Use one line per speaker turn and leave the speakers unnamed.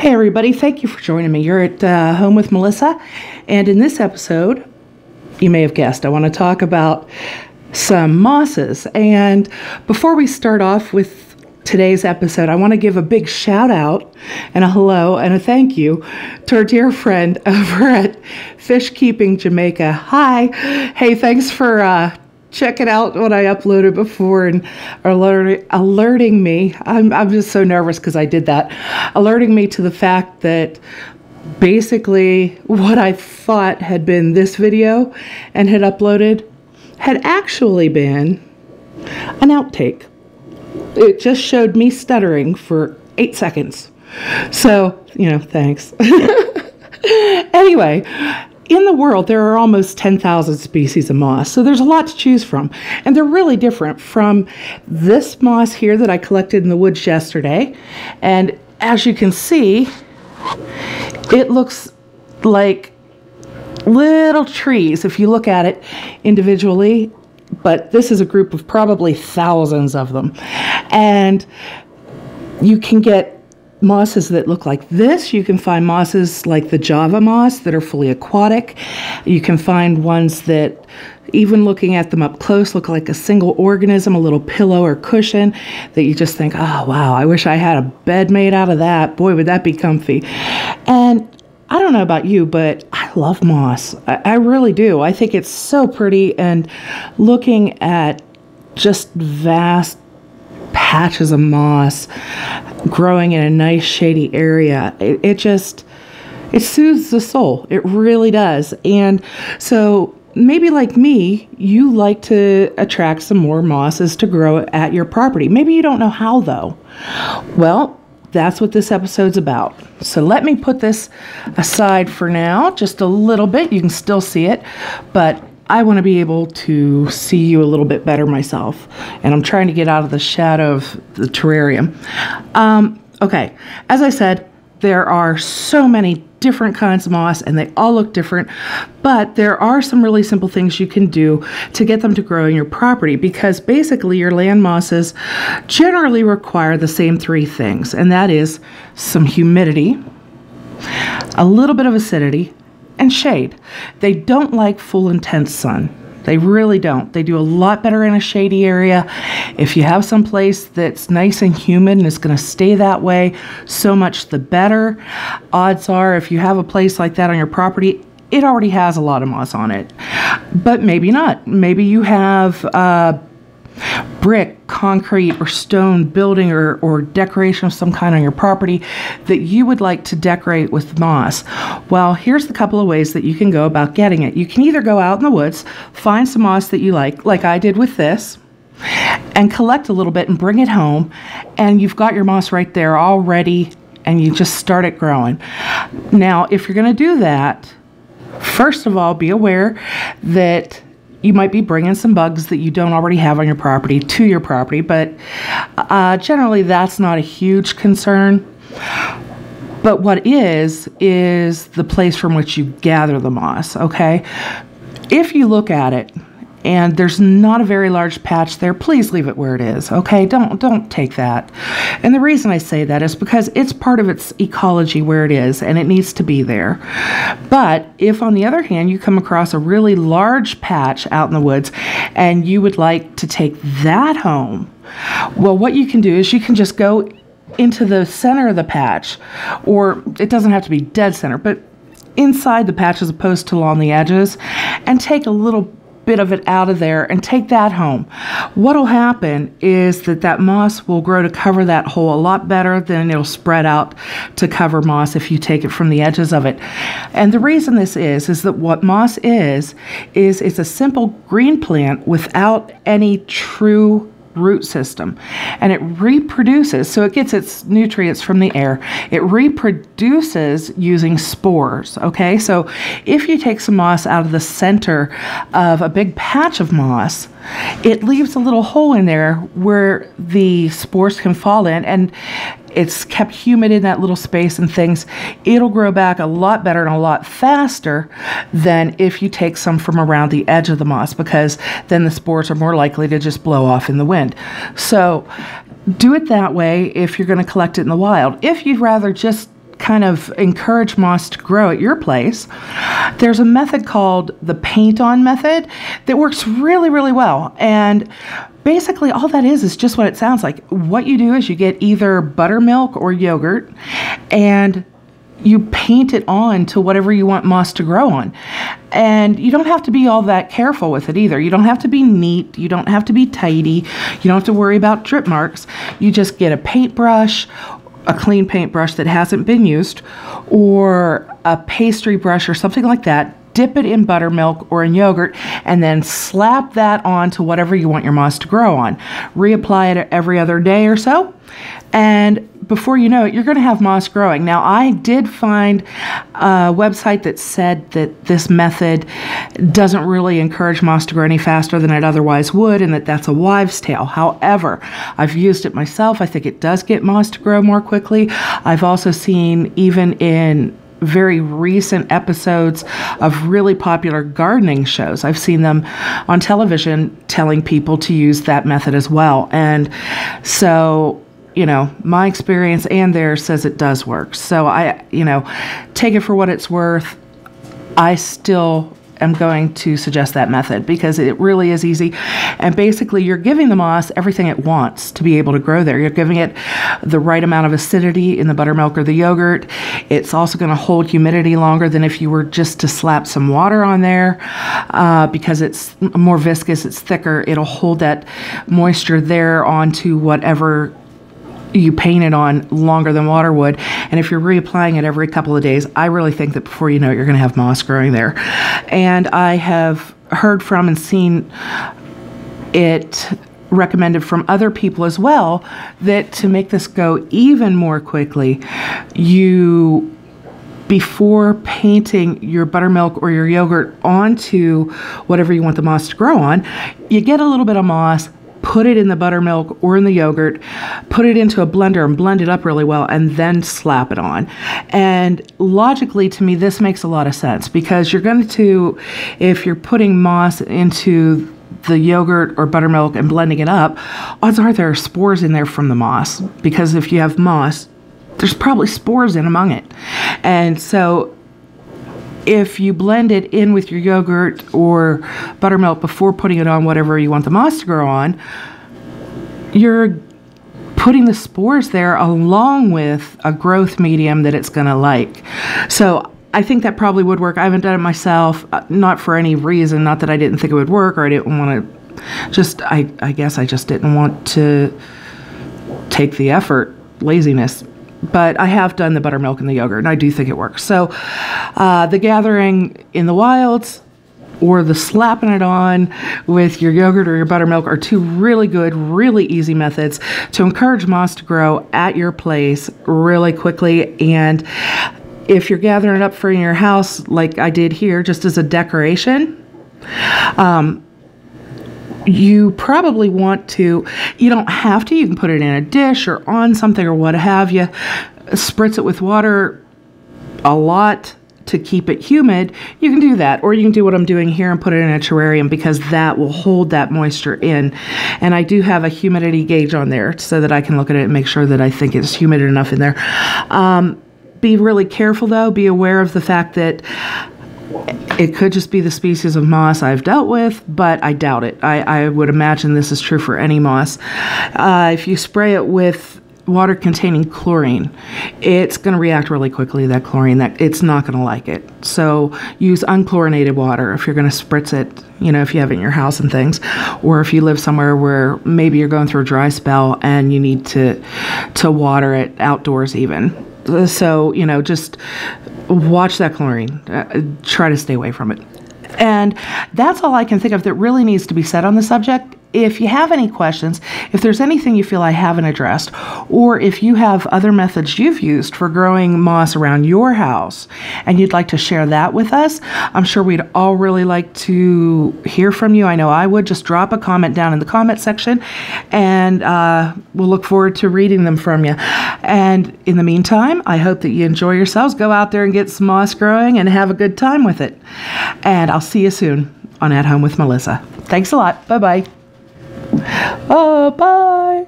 Hey everybody, thank you for joining me. You're at Home with Melissa, and in this episode, you may have guessed, I want to talk about some mosses. And before we start off with today's episode, I want to give a big shout out and a hello and a thank you to our dear friend over at Fish Keeping Jamaica. Hi. Hey, thanks for checking out what I uploaded before and alerting me. I'm just so nervous because I did that. Alerting me to the fact that basically what I thought had been this video and had uploaded had actually been an outtake. It just showed me stuttering for 8 seconds. So, thanks. Anyway, in the world, there are almost 10,000 species of moss, so there's a lot to choose from. And they're really different from this moss here that I collected in the woods yesterday. And as you can see, it looks like little trees if you look at it individually, but this is a group of probably thousands of them. And you can get mosses that look like this. You can find mosses like the Java moss that are fully aquatic. You can find ones that, even looking at them up close, look like a single organism, a little pillow or cushion that you just think, oh wow, I wish I had a bed made out of that. Boy, would that be comfy. And I don't know about you, but I love moss. I really do. I think it's so pretty, and looking at just vast patches of moss growing in a nice shady area, it soothes the soul. It really does. And so maybe like me, you like to attract some more mosses to grow at your property. Maybe you don't know how though. Well, that's what this episode's about. So let me put this aside for now, just a little bit. You can still see it, but I want to be able to see you a little bit better myself. And I'm trying to get out of the shadow of the terrarium. Okay, as I said, there are so many different kinds of moss and they all look different, but there are some really simple things you can do to get them to grow in your property, because basically your land mosses generally require the same three things, and that is some humidity, a little bit of acidity, and shade. They don't like full intense sun. They really don't. They do a lot better in a shady area. If you have some place that's nice and humid and is going to stay that way, so much the better. Odds are, if you have a place like that on your property, it already has a lot of moss on it. But maybe not. Maybe you have brick, concrete, or stone building or decoration of some kind on your property that you would like to decorate with moss. Well, here's a couple of ways that you can go about getting it. You can either go out in the woods, find some moss that you like I did with this, and collect a little bit and bring it home, and you've got your moss right there all ready, and you just start it growing. Now, if you're going to do that, first of all, be aware that you might be bringing some bugs that you don't already have on your property to your property, but generally that's not a huge concern. But what is the place from which you gather the moss, okay? If you look at it and there's not a very large patch there, please leave it where it is, okay? Don't take that. And the reason I say that is because it's part of its ecology where it is, and it needs to be there. But if, on the other hand, you come across a really large patch out in the woods and you would like to take that home, well, what you can do is you can just go into the center of the patch, or it doesn't have to be dead center, but inside the patch as opposed to along the edges, and take a little bit of it out of there and take that home. What'll happen is that moss will grow to cover that hole a lot better than it'll spread out to cover moss if you take it from the edges of it. And the reason this is that what moss is it's a simple green plant without any true root system, and it reproduces, so it gets its nutrients from the air. It reproduces using spores, okay? So if you take some moss out of the center of a big patch of moss, it leaves a little hole in there where the spores can fall in, and it's kept humid in that little space and things. It'll grow back a lot better and a lot faster than if you take some from around the edge of the moss, because then the spores are more likely to just blow off in the wind. So do it that way if you're going to collect it in the wild. If you'd rather just kind of encourage moss to grow at your place, there's a method called the paint-on method that works really, really well. And basically all that is just what it sounds like. What you do is you get either buttermilk or yogurt, and you paint it on to whatever you want moss to grow on. And you don't have to be all that careful with it either. You don't have to be neat. You don't have to be tidy. You don't have to worry about drip marks. You just get a paintbrush, a clean paintbrush that hasn't been used, or a pastry brush or something like that. Dip it in buttermilk or in yogurt, and then slap that on to whatever you want your moss to grow on. Reapply it every other day or so, and before you know it, you're going to have moss growing. Now, I did find a website that said that this method doesn't really encourage moss to grow any faster than it otherwise would, and that that's a wives' tale. However, I've used it myself. I think it does get moss to grow more quickly. I've also seen, even in very recent episodes of really popular gardening shows, I've seen them on television telling people to use that method as well. And so, you know, my experience and theirs says it does work. So I, you know, take it for what it's worth. I still am going to suggest that method because it really is easy. And basically you're giving the moss everything it wants to be able to grow there. You're giving it the right amount of acidity in the buttermilk or the yogurt. It's also going to hold humidity longer than if you were just to slap some water on there, because it's more viscous, it's thicker. It'll hold that moisture there onto whatever you paint it on longer than water would. And if you're reapplying it every couple of days, I really think that before you know it, you're going to have moss growing there. And I have heard from and seen it recommended from other people as well, that to make this go even more quickly, you, before painting your buttermilk or your yogurt onto whatever you want the moss to grow on, you get a little bit of moss, put it in the buttermilk or in the yogurt, put it into a blender and blend it up really well, and then slap it on. And logically, to me, this makes a lot of sense, because you're going to, if you're putting moss into the yogurt or buttermilk and blending it up, odds are there are spores in there from the moss, because if you have moss, there's probably spores in among it. And so if you blend it in with your yogurt or buttermilk before putting it on whatever you want the moss to grow on, you're putting the spores there along with a growth medium that it's going to like. So I think that probably would work. I haven't done it myself, not for any reason, not that I didn't think it would work or I didn't want to, just, I guess I just didn't want to take the effort, laziness. But I have done the buttermilk and the yogurt, and I do think it works. So the gathering in the wilds or the slapping it on with your yogurt or your buttermilk are two really good, really easy methods to encourage moss to grow at your place really quickly. And if you're gathering it up for your house, like I did here, just as a decoration, you probably want to, you don't have to, you can put it in a dish or on something or what have you, spritz it with water a lot to keep it humid. You can do that, or you can do what I'm doing here and put it in a terrarium, because that will hold that moisture in. And I do have a humidity gauge on there so that I can look at it and make sure that I think it's humid enough in there. Be really careful though, be aware of the fact that it could just be the species of moss I've dealt with, but I doubt it. I would imagine this is true for any moss. If you spray it with water containing chlorine, it's going to react really quickly, that chlorine, that it's not going to like it. So use unchlorinated water if you're going to spritz it, you know, if you have it in your house and things, or if you live somewhere where maybe you're going through a dry spell and you need to water it outdoors even. So, you know, just watch that chlorine. Try to stay away from it. And that's all I can think of that really needs to be said on the subject. If you have any questions, if there's anything you feel I haven't addressed, or if you have other methods you've used for growing moss around your house and you'd like to share that with us, I'm sure we'd all really like to hear from you. I know I would. Just drop a comment down in the comment section, and we'll look forward to reading them from you. And in the meantime, I hope that you enjoy yourselves. Go out there and get some moss growing and have a good time with it. And I'll see you soon on At Home with Melissa. Thanks a lot. Bye-bye. Oh, bye.